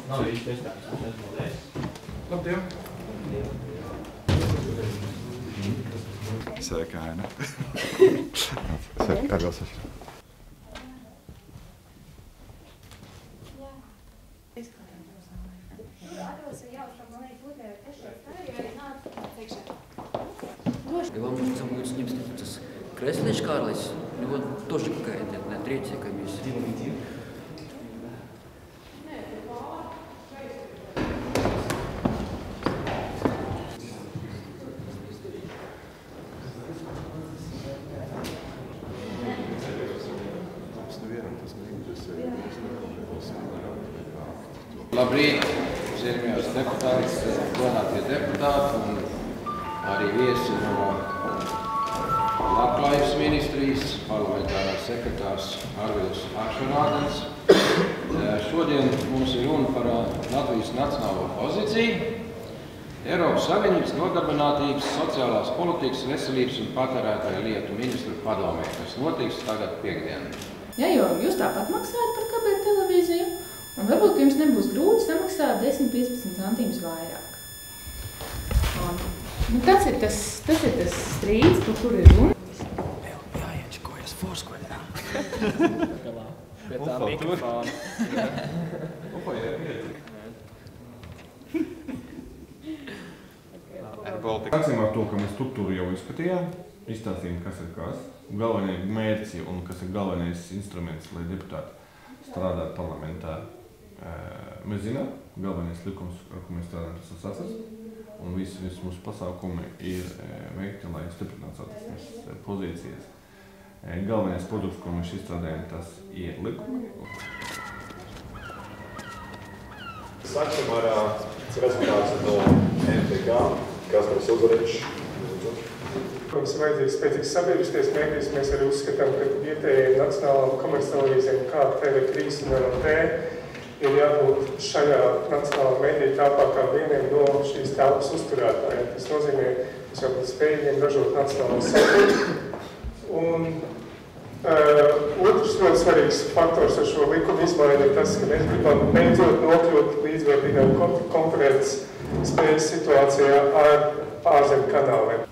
Nav īsti iespējams, es esmu modējis. Labdien! Sveikaina. Sveikaina. И вам нужно будет с ним встретиться. Кресло шкарлись, у него тоже какая-то третья комиссия. Labrīt, cienījamās deputātes, godātie deputāti un arī viesi no Labklājības ministrijas, parlamentārās sekretārs Arvils Akšenādens. Šodien mums ir runa par Latvijas nacionālo pozīciju, Eiropas Savienības nodarbinātības, sociālās politikas, veselības un patērētāju lietu ministru padomē, kas notiks tagad piekdien. Ja, jo jūs tāpat maksājat par kabeļu televīziju, un varbūt jums nebūs grūti samaksāt 10–15 centīmus vairāk. Un tas ir tas strīds, par kuru ir runa. Jāiečkojas Foursquare. Pie tā mikrofona. Sāksim ar to, ka mēs struktūru jau izskatījām, izstāstījām, kas ir kas, galvenie mērķi un kas ir galvenais instruments, lai deputāti strādātu parlamentā. Mēs zinām, galvenais likums, ar ko mēs strādājam, tas ir sasas, un visi mūsu pasākumi ir veikti, lai stiprinātu satiksmes pozīcijas. Galvenais produkts, ko mēs izstrādājam, tas ir likumi. Sāksim ar rezultātu no MTK, kas mums uzvarējuši. Mums ir vajadzīgs spēcīgs sabiedriskais mēdījis. Mēs arī uzskatām, ka vietējiem nacionālām komerctelevīzijām kā TV3 un LT ir jābūt šajā nacionālā mēdīja tāpā kā vieniem no šīs telpas uzturētājiem. Tas nozīmē, ka jābūt spējīgiem ražot nacionālo saturu. Un otrs ļoti svarīgs faktors ar šo likumu izmaiņu ir tas, ka mēs gribam beidzot nokļūt līdzvērtīgām konkurences spējas situācijā ar ārzemju kanāliem.